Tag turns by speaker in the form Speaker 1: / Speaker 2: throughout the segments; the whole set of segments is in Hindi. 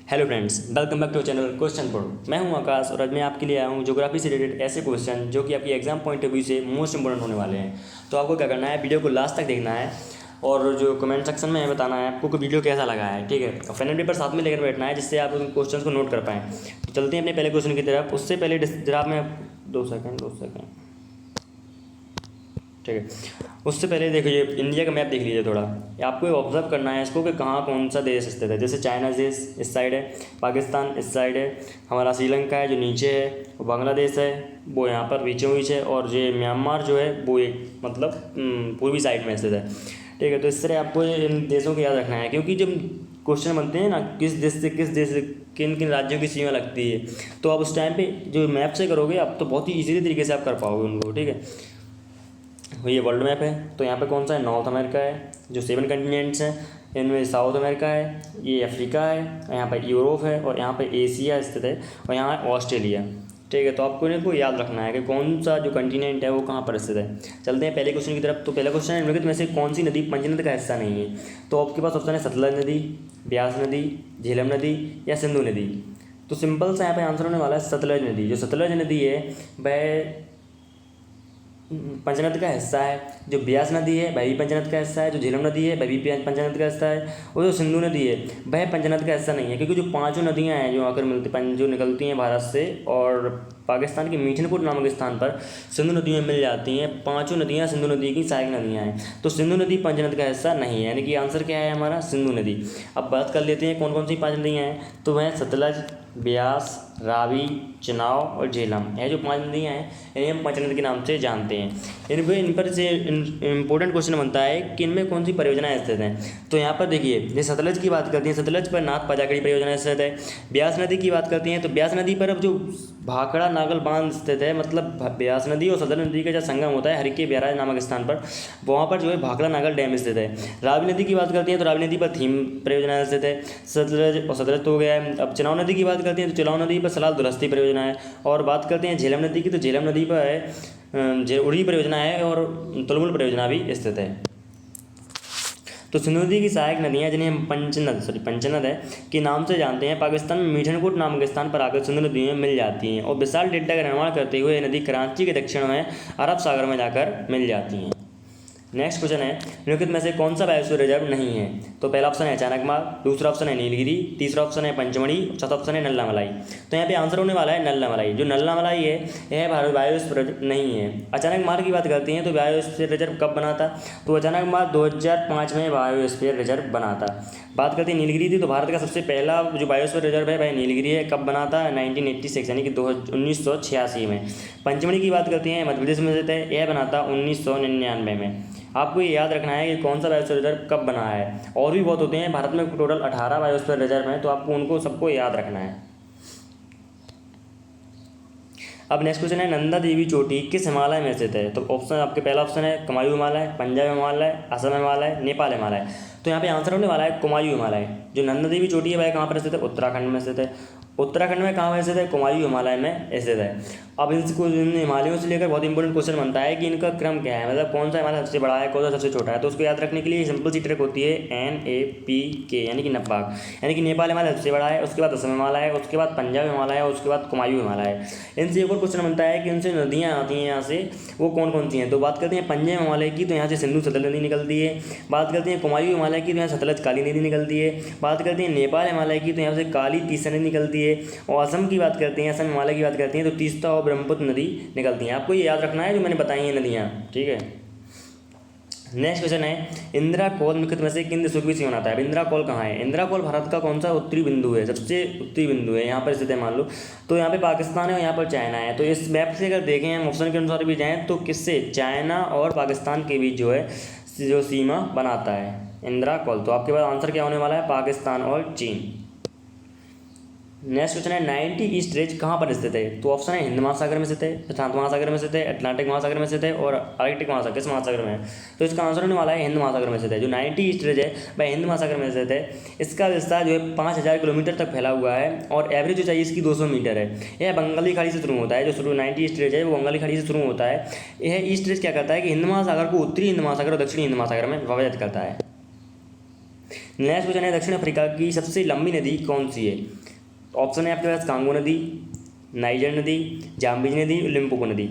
Speaker 1: Hello friends, welcome back to channel question board. मैं हूं आकाश और आज मैं आपके लिए आया हूं ज्योग्राफी से रिलेटेड ऐसे क्वेश्चन जो कि आपकी एग्जाम पॉइंट ऑफ व्यू से मोस्ट इंपॉर्टेंट होने वाले हैं। तो आपको क्या करना है, वीडियो को लास्ट तक देखना है और जो कमेंट सेक्शन में बताना है आपको कि वीडियो कैसा लगा है, ठीक है। और पेन एंड पेपर साथ में लेकर बैठना है जिससे आप उन क्वेश्चन को नोट कर पाएँ। तो चलते हैं अपने पहले क्वेश्चन की तरफ। उससे पहले जरा मैं दो सेकेंड ठीक है। उससे पहले देखिए, इंडिया का मैप देख लीजिए थोड़ा। आपको ऑब्जर्व करना है इसको कि कहाँ कौन सा देश स्थित है। जैसे चाइना देश इस साइड है, पाकिस्तान इस साइड है, हमारा श्रीलंका है जो नीचे है, और बांग्लादेश है वो यहाँ पर बीचों बीच है, और ये म्यांमार जो है वो एक मतलब पूर्वी साइड में स्थित है, ठीक है। तो इस तरह आपको इन देशों को याद रखना है, क्योंकि जब क्वेश्चन बनते हैं ना किस देश से किन किन राज्यों की सीमा लगती है, तो आप उस टाइम पे जो मैप से करोगे आप तो बहुत ही ईजीली तरीके से आप कर पाओगे उनको, ठीक है। ये वर्ल्ड मैप है, तो यहाँ पे कौन सा है, नॉर्थ अमेरिका है जो 7 कंटिनेंट्स हैं, इनमें साउथ अमेरिका है, ये अफ्रीका है, यहाँ पर यूरोप है, और यहाँ पे एशिया स्थित है, और यहाँ है ऑस्ट्रेलिया, ठीक है। तो आपको इनको याद रखना है कि कौन सा जो कंटिनेंट है वो कहाँ पर स्थित है। चलते हैं पहले क्वेश्चन की तरफ। तो पहला क्वेश्चन है, निम्नलिखित में से कौन सी नदी पंचनद का हिस्सा नहीं है। तो आपके पास ऑप्शन है सतलज नदी, ब्यास नदी, झेलम नदी या सिंधु नदी। तो सिंपल सा यहाँ पे आंसर होने वाला है सतलज नदी। जो सतलज नदी है वह पंचनद का हिस्सा है। जो ब्यास नदी है वह भी पंचनद का हिस्सा है। जो झेलम नदी है वह भी पंचनद का हिस्सा है। और जो सिंधु नदी है वह पंचनद का हिस्सा नहीं है, क्योंकि जो पांचों नदियां हैं जो आकर जो निकलती हैं भारत से और पाकिस्तान के मीठनपुर नामक स्थान पर सिंधु नदी में मिल जाती हैं। पांचों नदियां सिंधु नदी की सहायक नदियां हैं। तो सिंधु नदी पंचनद का हिस्सा नहीं है, यानी कि आंसर क्या है हमारा, सिंधु नदी। अब बात कर लेते हैं कौन कौन सी 5 नदियाँ हैं। तो वह सतलज, ब्यास, रावी, चेनाब और झेलम, यह जो 5 नदियाँ हैं इन्हें हम पंचनद के नाम से जानते हैं। इन पर से इंपॉर्टेंट क्वेश्चन बनता है कि इनमें कौन सी परियोजनाएं स्थित हैं। तो यहाँ पर देखिए, ये सतलज की बात करती हैं, सतलज पर नाथ पाजाकड़ी परियोजना स्थित है। ब्यास नदी की बात करती हैं तो ब्यास नदी पर अब जो भाखड़ा नागल बांध स्थित है, मतलब ब्यास नदी और सतलज नदी का जो संगम होता है हरिके ब्याराज नामक स्थान पर, वहाँ पर जो है भाखड़ा नागल डैम स्थित है। रावी नदी की बात करते हैं तो रावी नदी पर थीम परियोजना स्थित है। सतलज तो हो गया है। अब चेनाब नदी की बात करते हैं तो चेनाब नदी पर सलाल दुलहस्ती परियोजना है। और बात करते हैं झेलम नदी की, तो झेलम नदी पर है उड़ी परियोजना है और तुलमुल परियोजना भी स्थित है। तो सिंधु नदी की सहायक नदियाँ जिन्हें हम पंचनद है के नाम से जानते हैं, पाकिस्तान में मीठनकोट नामक स्थान पर आकर सिंधु नदी में मिल जाती हैं और विशाल डेल्टा का निर्माण करते हुए यह नदी कराची के दक्षिण में अरब सागर में जाकर मिल जाती हैं। नेक्स्ट क्वेश्चन है, निम्नलिखित में से कौन सा बायोस्फीयर रिजर्व नहीं है। तो पहला ऑप्शन है अचानकमार, दूसरा ऑप्शन है नीलगिरी, तीसरा ऑप्शन है पंचमढ़ी, चौथा ऑप्शन है नल्ला मलाई। तो यहाँ पे आंसर होने वाला है नल्ला मलाई। जो नल्ला मलाई है यह भारत बायोस्फीयर नहीं है। अचानकमार की बात करते हैं तो बायोस्फीयर रिजर्व कब बना था। तो अचानकमार 2005 में बायोस्फीयर रिजर्व बना था। बात करते हैं नीलगिरी थी, तो भारत का सबसे पहला जो बायोस्फीयर रिजर्व है वह नीलगिरी है। कब बना था, 1986 यानी कि 1986 में। पंचमढ़ी की बात करते हैं, मध्य प्रदेश में स्थित है, यह बना था 1999 में। आपको ये याद रखना है कि कौन सा बायोस्फीयर रिजर्व कब बना है। और भी बहुत होते हैं, भारत में टोटल 18 बायोस्फीयर रिजर्व हैं, तो आपको उनको सबको याद रखना है। अब नेक्स्ट क्वेश्चन है, नंदा देवी चोटी किस हिमालय में स्थित है। तो ऑप्शन आपके पहला ऑप्शन है कुमायूं हिमालय, पंजाब हिमालय, असम हिमालय, नेपाल हिमालय। तो यहाँ पे आंसर होने वाला है कुमायूं हिमालय। जो नंदा देवी चोटी है वह कहाँ पर स्थित है, उत्तराखंड में स्थित है। उत्तराखंड में कहाँ स्थित है, कुमायूं हिमालय में स्थित है। अब इन हिमालयों से लेकर बहुत इंपॉर्टेंट क्वेश्चन बनता है कि इनका क्रम क्या है, मतलब कौन सा हिमालय सबसे बड़ा है, कौन सा सबसे छोटा है। तो उसको याद रखने के लिए सिंपल सी ट्रिक होती है NAPK, यानी कि नपाक। यानी कि नेपाल हिमालय सबसे बड़ा है, उसके बाद असम हिमालय है, उसके बाद पंजाब हिमालय है, उसके बाद कुमायूं हिमालय है। इनसे एक और क्वेश्चन बनता है कि इनसे नदियाँ आती हैं यहाँ से, वो कौन कौन सी हैं। तो बात करते हैं पंजाब हिमालय की, तो यहाँ से सिंधु सतलज नदी निकलती है। बात करते हैं कुमायूं हिमालय की, तो यहाँ सतलज काली नदी निकलती है। बात करते हैं नेपाल हिमालय की, तो यहाँ से काली तीस्ता नदी निकलती है। और असम की बात करते हैं, असम हिमालय की बात करते हैं तो तीस्ता और ब्रह्मपुत्र नदी निकलती हैं। आपको ये याद रखना है जो मैंने बताई हैं नदियाँ, ठीक है। नेक्स्ट क्वेश्चन है, इंदिरा कौल निम्नलिखित में से किन देशों की सीमा बनाता है। अब इंदिरा कौल कहाँ है, इंदिरा कौल भारत का कौन सा उत्तरी बिंदु है, सबसे उत्तरी बिंदु है, यहाँ पर स्थित है मान लो। तो यहाँ पे पाकिस्तान है और यहाँ पर चाइना है। तो इस मैप से अगर देखें हम ऑप्शन के अनुसार भी जाएँ तो किससे, चाइना और पाकिस्तान के बीच जो है जो सीमा बनाता है इंदिरा कौल। तो आपके पास आंसर क्या होने वाला है, पाकिस्तान और चीन। नेक्स्ट क्वेश्चन है, 90 ईस्ट रेंज कहाँ पर स्थित है। तो ऑप्शन है हिंद महासागर में स्थित है, प्रशांत महासागर में स्थित है, अटलांटिक महासागर में स्थित है और आर्कटिक महासागर, किस महासागर में है। तो इसका आंसर होने वाला है हिंद महासागर में स्थित है। जो 90 ईस्ट रेंज है वह हिंद महासागर में स्थित है। इसका विस्तार जो है 5000 किलोमीटर तक फैला हुआ है और एवरेज ऊंचाई इसकी 200 मीटर है। यह बंगाली खाड़ी से शुरू होता है, जो 90 ईस्ट रेंज है वो बंगाली खाड़ी से शुरू होता है। यह ईस्ट रेंज क्या करता है कि हिंद महासागर को उत्तरी हिंद महासागर और दक्षिणी हिंद महासागर में विभाजित करता है। नेक्स्ट क्वेश्चन है दक्षिण अफ्रीका की सबसे लंबी नदी कौन सी है? ऑप्शन है आपके पास कांगो नदी, नाइजर नदी, जाम्बिज नदी, लिम्पोपो नदी।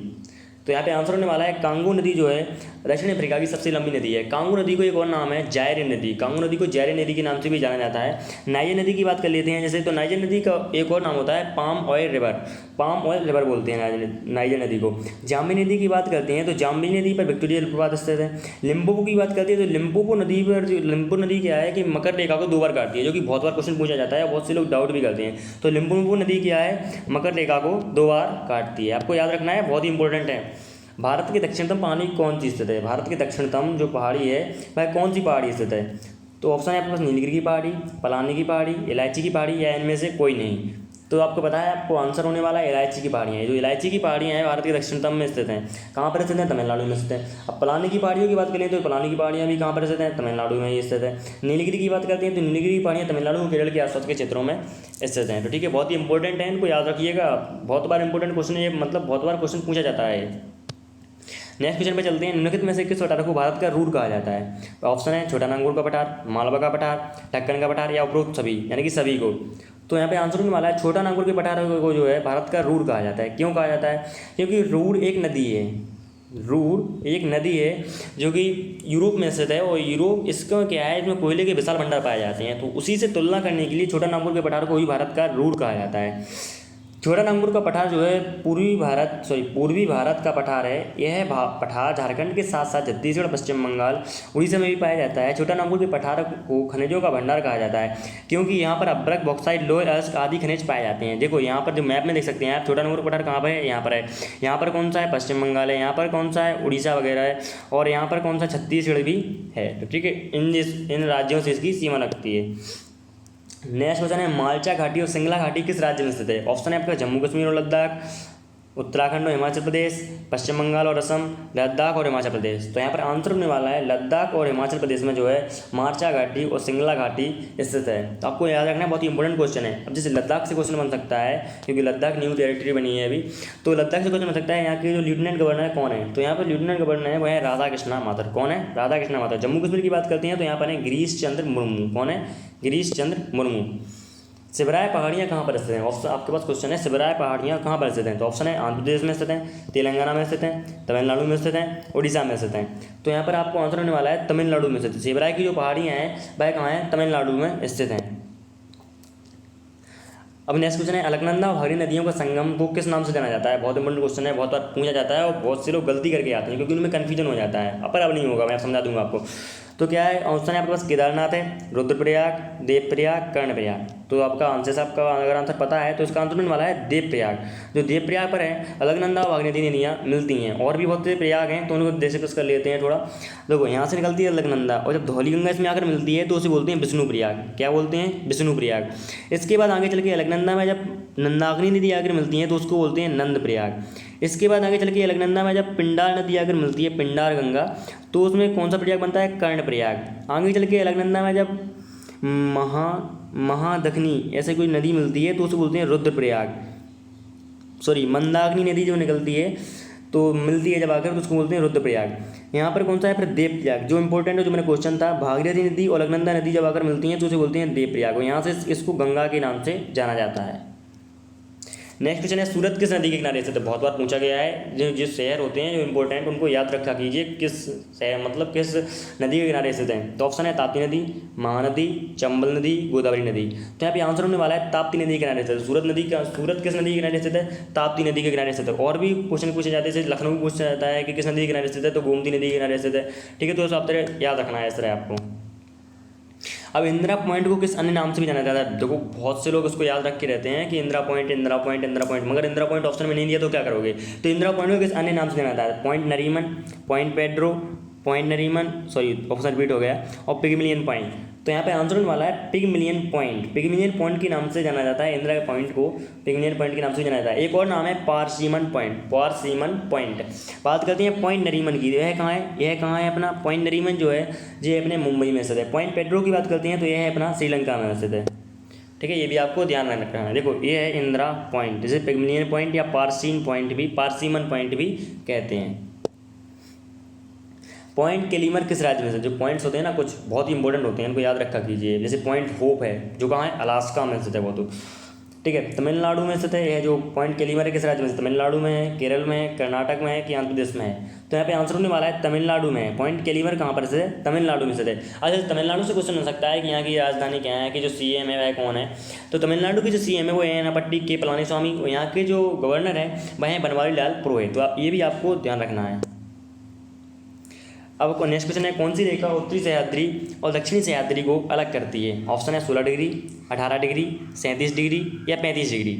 Speaker 1: तो यहाँ पे आंसर होने वाला है कांगो नदी जो है दक्षिण अफ्रीका की सबसे लंबी नदी है। कांगो नदी को एक और नाम है जायरे नदी। कांगो नदी को जायरे नदी के नाम से भी जाना जाता है। नाइजर नदी की बात कर लेते हैं जैसे, तो नाइजर नदी का एक और नाम होता है palm oil river. Palm oil river बोलते हैं नाइजर नदी को। जाम्बी नदी की बात करते हैं तो जाम्बी नदी पर विक्टोरिया जलप्रपात स्थित है। लिम्पोपो की बात करते हैं तो लिम्पोपो नदी पर, लिम्पोपो नदी क्या है कि मकर रेखा को 2 बार काटती है, जो कि बहुत बार क्वेश्चन पूछा जाता है, बहुत से लोग डाउट भी करते हैं। तो लिम्पोपो नदी क्या है, मकर रेखा को 2 बार काटती है। आपको याद रखना है, बहुत ही इंपॉर्टेंट है। भारत की दक्षिणतम पहाड़ी कौन सी स्थित है? भारत की दक्षिणतम जो पहाड़ी है वह कौन सी पहाड़ी स्थित है? तो ऑप्शन है आपके पास नीलगिरी की पहाड़ी, पलानी की पहाड़ी, इलायची की पहाड़ी, या इनमें से कोई नहीं। तो आपको पता है, आपको आंसर होने वाला है इलायची की पहाड़ियाँ। जो इलायची की पहाड़ियाँ हैं भारत के दक्षिणतम में स्थित हैं। कहाँ पर स्थित हैं? तमिलनाडु में स्थित है। अब पलानी की पहाड़ियों की बात करें तो पलानी की पहाड़ियाँ भी कहाँ पर स्थित हैं? तमिलनाडु में ही स्थित है। नीलगिरी की बात करते हैं तो नीलगिरी की पहाड़ियाँ तमिलनाडु और केरल के आसपास के क्षेत्रों में स्थित हैं। तो ठीक है, बहुत ही इंपॉर्टेंट है, इनको याद रखिएगा। बहुत बार इंपॉर्टेंट क्वेश्चन है, मतलब बहुत बार क्वेश्चन पूछा जाता है। नेक्स्ट क्वेश्चन पे चलते हैं। निम्नलिखित में से किस पठार को भारत का रूर कहा जाता है? ऑप्शन है छोटा नागौर का पठार, मालवा का पठार, ढक्कन का पठार, या उपरोक्त सभी, यानी कि सभी को। तो यहाँ पे आंसर होने वाला है छोटा नागौर के पठार को जो है भारत का रूर कहा जाता है। क्यों कहा जाता है? क्योंकि रूर एक नदी है। रूर एक नदी है जो कि यूरोप में स्थित है, और यूरोप इसका क्या है, इसमें कोयले के विशाल भंडार पाए जाते हैं। तो उसी से तुलना करने के लिए छोटा नागौर के पठार को ही भारत का रूर कहा जाता है। छोटा नागौर का पठार जो है पूर्वी भारत का पठार है। यह पठार झारखंड के साथ साथ छत्तीसगढ़, पश्चिम बंगाल, उड़ीसा में भी पाया जाता है। छोटा नागौर के पठार को खनिजों का भंडार कहा जाता है, क्योंकि यहाँ पर अभ्रक, बॉक्साइट, लोह अयस्क आदि खनिज पाए जाते हैं। देखो यहाँ पर जो मैप में देख सकते हैं आप, छोटा नागौर पठार कहाँ पर है? यहाँ पर है। यहाँ पर कौन सा है? पश्चिम बंगाल है। यहाँ पर कौन सा है? उड़ीसा वगैरह है। और यहाँ पर कौन सा? छत्तीसगढ़ भी है। तो ठीक है, इन राज्यों से इसकी सीमा लगती है। नेक्स्ट क्वेश्चन है मालचा घाटी और सिंगला घाटी किस राज्य में स्थित है? ऑप्शन है आपका जम्मू कश्मीर और लद्दाख, उत्तराखंड और हिमाचल प्रदेश, पश्चिम बंगाल और असम, लद्दाख और हिमाचल प्रदेश। तो यहाँ पर आंसर होने वाला है लद्दाख और हिमाचल प्रदेश में जो है मालचा घाटी और सिंगला घाटी स्थित है। तो आपको याद रखना है, बहुत ही इंपॉर्टेंट क्वेश्चन है। अब जैसे लद्दाख से क्वेश्चन बन सकता है, क्योंकि लद्दाख न्यू टेरिटरी बनी है अभी, तो लद्दाख से क्वेश्चन बन सकता है यहाँ के जो लेफ्टिनेंट गवर्नर कौन है? तो यहाँ पर लेफ्टिनेंट गवर्नर है वो है राधा कृष्णा माथुर। कौन है? राधा कृष्णा माथुर। जम्मू कश्मीर की बात करते हैं तो यहाँ पर है गिरीश चंद्र मुर्मू। कौन है? गिरीश चंद्र मुर्मू। सिबराय पहाड़ियाँ कहाँ पर स्थित हैं? ऑप्शन आपके पास क्वेश्चन है सिबराय पहाड़ियाँ कहाँ पर स्थित हैं? तो ऑप्शन है आंध्र प्रदेश में स्थित हैं, तेलंगाना में स्थित हैं, तमिलनाडु में स्थित हैं, उड़ीसा में स्थित हैं। तो यहाँ पर आपको आंसर होने वाला है तमिलनाडु में स्थित। सिबराय की जो पहाड़ियाँ हैं वह कहाँ हैं? तमिलनाडु में स्थित हैं। अब नेक्स्ट क्वेश्चन है अलकनंदा और भागीरथी नदियों का संगम को किस नाम से जाना जाता है? बहुत इंपॉर्टेंट क्वेश्चन है, बहुत बार पूछा जाता है और बहुत से लोग गलती करके आते हैं क्योंकि उनमें कन्फ्यूजन हो जाता है। अब नहीं होगा, मैं समझा दूंगा आपको। तो क्या है ऑप्शन है आपके पास? केदारनाथ है, रुद्रप्रयाग, देवप्रयाग, कर्णप्रयाग। तो आपका आंसर, आपका अगर आंसर पता है तो इसका आंसर होने वाला है देवप्रयाग। जो देवप्रयाग पर है अलकनंदा और भागीरथी नदियाँ मिलती हैं। और भी बहुत से प्रयाग हैं तो उनको डिस्कस कर लेते हैं थोड़ा। देखो यहाँ से निकलती है अलकनंदा, और जब धौलीगंगा इसमें आकर मिलती है तो उसे बोलते हैं विष्णु प्रयाग। क्या बोलते हैं? विष्णु प्रयाग। इसके बाद आगे चल के अलकनंदा में जब नंदाकिनी नदी आकर मिलती है तो उसको बोलते हैं नंद प्रयाग। इसके बाद आगे चल के अलकनंदा में जब पिंडार नदी आकर मिलती है, पिंडार गंगा, तो उसमें कौन सा प्रयाग बनता है? कर्ण प्रयाग। आगे चल के अलकनंदा में जब महादखनी ऐसे कोई नदी मिलती है तो उसे बोलते हैं रुद्रप्रयाग। मंदाकिनी नदी जो निकलती है तो मिलती है जब आकर तो उसको बोलते हैं रुद्रप्रयाग। यहाँ पर कौन सा है? फिर देवप्रयाग। जो इंपॉर्टेंट है, जो मेरा क्वेश्चन था, भागीरथी नदी और अलकनंदा नदी जब आकर मिलती हैं तो उसे बोलते हैं देवप्रयाग, और यहाँ से इसको गंगा के नाम से जाना जाता है। नेक्स्ट क्वेश्चन है सूरत किस नदी के किनारे स्थित है? बहुत बार पूछा गया है। जो शहर होते हैं जो इंपॉर्टेंट, उनको याद रखा कीजिए किस शहर, मतलब किस नदी के किनारे स्थित है। तो ऑप्शन है ताप्ती नदी, महानदी, चंबल नदी, गोदावरी नदी। तो यहाँ पे आंसर होने वाला है ताप्ती नदी के किनारे स्थित है। सूरत किस नदी के किनारे स्थित है? ताप्ती नदी के किनारे स्थित है। और भी क्वेश्चन पूछे जाते हैं, जैसे लखनऊ पूछा जाता है कि किस नदी के किनारे स्थित है, तो गोमती नदी के किनारे स्थित है। ठीक है, तो इस आप तरह याद रखना है इस तरह आपको। अब इंदिरा पॉइंट को किस अन्य नाम से भी जाना जाता है? देखो बहुत से लोग उसको याद रख के रहते हैं कि Indira point, Indira point, Indira point, मगर इंदिरा पॉइंट ऑप्शन में नहीं दिया तो क्या करोगे? तो इंदिरा पॉइंट को किस अन्य नाम से जाना जाता है? Point Nariman, point Pedro, point Nariman, option repeat हो गया, और पिगमिलियन पॉइंट। तो यहाँ पे आंसर होने वाला है पिगमिलियन पॉइंट। पिगमिलियन पॉइंट के नाम से जाना जाता है इंदिरा पॉइंट को, पिगमिलियन पॉइंट के नाम से जाना जाता है। एक और नाम है पारसीमन पॉइंट, पारसीमन पॉइंट। बात करते हैं पॉइंट नरीमन की। यह कहाँ है? यह कहाँ है अपना पॉइंट नरीमन जो है ये अपने मुंबई में स्थित है। पॉइंट पेड्रो की बात करते हैं तो यह है अपना श्रीलंका में स्थित है। ठीक है, ये भी आपको ध्यान रखना है। देखो ये है इंदिरा पॉइंट, जिसे पिगमिलियन पॉइंट या पारसीन पॉइंट भी, पारसीमन पॉइंट भी कहते हैं। पॉइंट केलीमर किस राज्य में से? जो पॉइंट्स होते हैं ना कुछ बहुत ही इंपॉर्टेंट होते हैं, इनको याद रखा कीजिए। जैसे पॉइंट होप है जो कहाँ है, अलास्का में स्थित है वो, तो ठीक है तमिलनाडु में स्थित है। यह जो पॉइंट केलीमर है किस राज्य में से? तमिलनाडु में है, केरल में है, कर्नाटक में है कि आंध्र प्रदेश में है? तो यहाँ पे आंसर होने वाला है तमिलनाडु में है। पॉइंट केलीमर कहाँ पर स्थित है? तमिलनाडु में स्थित है। अच्छा तमिलनाडु से क्वेश्चन हो सकता है कि यहाँ की राजधानी क्या है, कि जो CM है वह कौन है? तो तमिलनाडु की जो CM है वो एनापट्टी के पलानीस्वामी, और यहाँ के जो गवर्नर है वह है बनवारी लाल पुरोहित। तो आप ये भी आपको ध्यान रखना है। अब नेक्स्ट क्वेश्चन है, कौन सी रेखा उत्तरी सह्याद्री और दक्षिणी सह्याद्री को अलग करती है? ऑप्शन है 16 डिग्री, 18 डिग्री, 37 डिग्री या 35 डिग्री।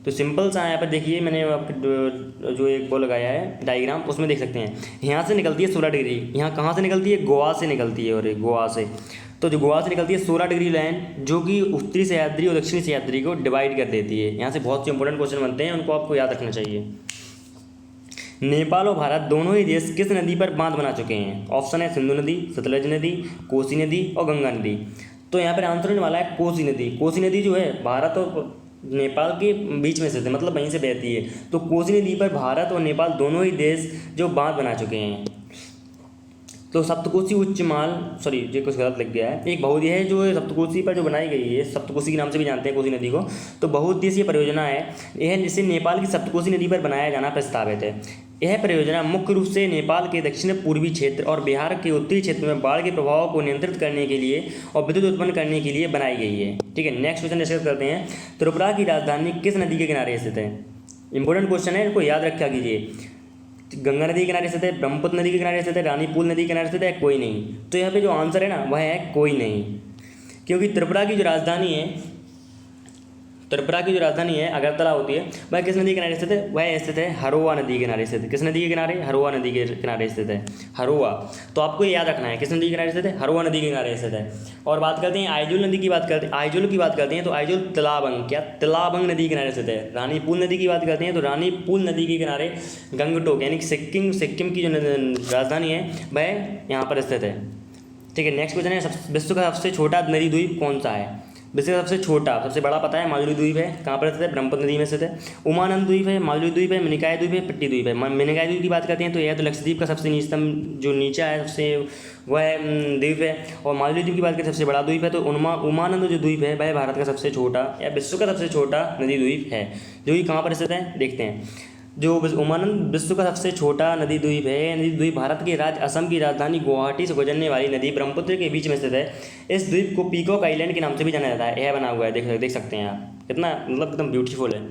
Speaker 1: तो सिंपल सा यहाँ पर देखिए, मैंने आपके जो एक वो लगाया है डायग्राम, उसमें देख सकते हैं यहाँ से निकलती है 16 डिग्री। यहाँ कहाँ से निकलती है? गोवा से निकलती है, और गोवा से। तो जो गोवा से निकलती है 16 डिग्री लाइन, जो कि उत्तरी सह्याद्री और दक्षिणी सह्याद्री को डिवाइड कर देती है। यहाँ से बहुत से इंपॉर्टेंट क्वेश्चन बनते हैं, उनको आपको याद रखना चाहिए। नेपाल और भारत दोनों ही देश किस नदी पर बांध बना चुके हैं? ऑप्शन है सिंधु नदी, सतलज नदी, कोसी नदी और गंगा नदी। तो यहाँ पर आंसर होने वाला है कोसी नदी। कोसी नदी जो है भारत और नेपाल के बीच में स्थित है, मतलब वहीं से बहती है। तो कोसी नदी पर भारत और नेपाल दोनों ही देश जो बांध बना चुके हैं। तो सप्तकोसी उच्चमाल, सॉरी ये कुछ गलत लिख गया है, एक बहुउद्देशीय है जो सप्तकोसी पर जो बनाई गई है, सप्तकोसी के नाम से भी जानते हैं कोसी नदी को। तो बहुउद्देशीय परियोजना है यह, जिसे नेपाल की सप्तकोसी नदी पर बनाया जाना प्रस्तावित है। यह परियोजना मुख्य रूप से नेपाल के दक्षिण पूर्वी क्षेत्र और बिहार के उत्तरी क्षेत्र में बाढ़ के प्रभाव को नियंत्रित करने के लिए और विद्युत उत्पन्न करने के लिए बनाई गई है। ठीक है, नेक्स्ट क्वेश्चन डिस्कस करते हैं। त्रिपुरा की राजधानी किस नदी के किनारे स्थित है? इंपॉर्टेंट क्वेश्चन है, इनको याद रखा कीजिए। गंगा नदी के किनारे स्थित है, ब्रह्मपुत्र नदी के किनारे स्थित है, रानीपुल नदी के किनारे स्थित है, कोई नहीं। तो यहाँ पे जो आंसर है ना वह है कोई नहीं, क्योंकि त्रिपुरा की जो राजधानी है अगरतला होती है, वह किस नदी के किनारे स्थित है? वह स्थित है हरोआ नदी के किनारे स्थित है। किस नदी के किनारे? हरोआ नदी के किनारे स्थित है, हरोआ। तो आपको ये याद रखना है, किस नदी के किनारे स्थित है? हरोआ नदी के किनारे स्थित है। और बात करते हैं आइजोल नदी की, आइजोल की बात करते हैं तो आइजोल तिलाबंग नदी के किनारे स्थित है। रानीपुल नदी की बात करते हैं तो रानीपुल नदी के किनारे गंगटोक यानी सिक्किम की जो राजधानी है वह यहाँ पर स्थित है। ठीक है, नेक्स्ट क्वेश्चन है, विश्व का सबसे छोटा नदी द्वीप कौन सा है? विश्व का सबसे छोटा, सबसे बड़ा पता है, माजुली द्वीप है। कहाँ पर स्थित है? ब्रह्मपुत्र नदी में स्थित है। उमानंद द्वीप है, माजुली द्वीप है, मिनिकॉय द्वीप है, पिट्टी द्वीप है। मिनिकॉय द्वीप की बात करते हैं तो यह तो लक्षद्वीप का सबसे नीचतम जो नीचा है सबसे वह द्वीप है। और माजुली द्वीप की बात करें सबसे बड़ा द्वीप है। तो उमानंद जो द्वीप है वह भारत का सबसे छोटा या विश्व का सबसे छोटा नदी द्वीप है, जो कि कहाँ पर स्थित है देखते हैं। जो उमानंद विश्व का सबसे छोटा नदी द्वीप है। नदी द्वीप भारत के राज्य असम की राजधानी गुवाहाटी से गुजरने वाली नदी ब्रह्मपुत्र के बीच में स्थित है। इस द्वीप को पीकॉक आइलैंड के नाम से भी जाना जाता है। यह बना हुआ है, देख सकते हैं आप, कितना मतलब एकदम ब्यूटीफुल है।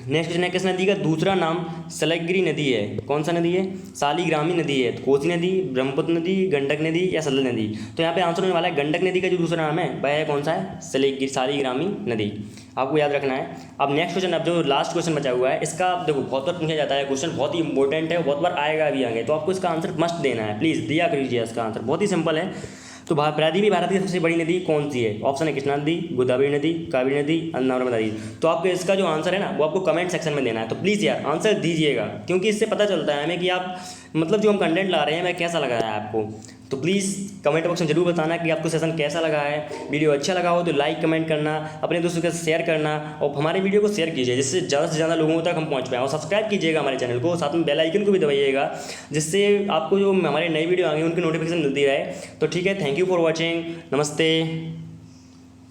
Speaker 1: नेक्स्ट क्वेश्चन है, किस नदी का दूसरा नाम सलग्गिरी नदी है? कौन सा नदी है? शालिग्रामी नदी है। कोसी नदी, ब्रह्मपुत्र नदी, गंडक नदी या सतलज नदी? तो यहाँ पे आंसर होने वाला है गंडक नदी का जो दूसरा नाम है वह है कौन सा है? शालिग्रामी नदी। आपको याद रखना है। अब नेक्स्ट क्वेश्चन, अब जो लास्ट क्वेश्चन बचा हुआ है इसका देखो बहुत बार पूछा जाता है, क्वेश्चन बहुत ही इंपॉर्टेंट है, बहुत बार आएगा भी आगे, तो आपको इसका आंसर मस्ट देना है, प्लीज़ दिया करिए। इसका आंसर बहुत ही सिंपल है। तो प्रायद्वीपीय भारत की सबसे बड़ी नदी कौन सी है? ऑप्शन है कृष्णा नदी, गोदावरी नदी, कावेरी नदी, नर्मदा नदी। तो आपको इसका जो आंसर है ना वो आपको कमेंट सेक्शन में देना है। तो प्लीज़ यार आंसर दीजिएगा, क्योंकि इससे पता चलता है हमें कि आप मतलब जो हम कंटेंट ला रहे हैं वह कैसा लगा है आपको। तो प्लीज़ कमेंट बॉक्स में जरूर बताना कि आपको सेशन कैसा लगा है। वीडियो अच्छा लगा हो तो लाइक कमेंट करना, अपने दोस्तों के साथ शेयर करना और हमारे वीडियो को शेयर कीजिए जिससे ज़्यादा से ज़्यादा लोगों तक हम पहुंच पाएँ। और सब्सक्राइब कीजिएगा हमारे चैनल को, साथ में बेल आइकन को भी दबाइएगा जिससे आपको जो हमारे नई वीडियो आएंगे उनकी नोटिफिकेशन मिलती रहे। तो ठीक है, थैंक यू फॉर वॉचिंग, नमस्ते।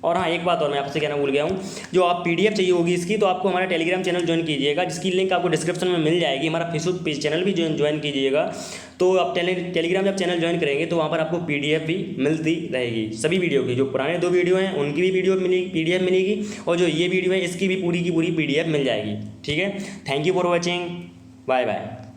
Speaker 1: और हाँ, एक बात और मैं आपसे कहना भूल गया हूँ, जो आप PDF चाहिए होगी इसकी तो आपको हमारा टेलीग्राम चैनल ज्वाइन कीजिएगा, जिसकी लिंक आपको डिस्क्रिप्शन में मिल जाएगी। हमारा फेसबुक पेज चैनल भी ज्वाइन कीजिएगा। तो आप टेलीग्राम जब चैनल ज्वाइन करेंगे तो वहाँ पर आपको PDF भी मिलती रहेगी सभी वीडियो की। जो पुराने 2 वीडियो हैं उनकी भी PDF मिलेगी, और जो ये वीडियो है इसकी भी पूरी की पूरी PDF मिल जाएगी। ठीक है, thank you for watching, bye bye.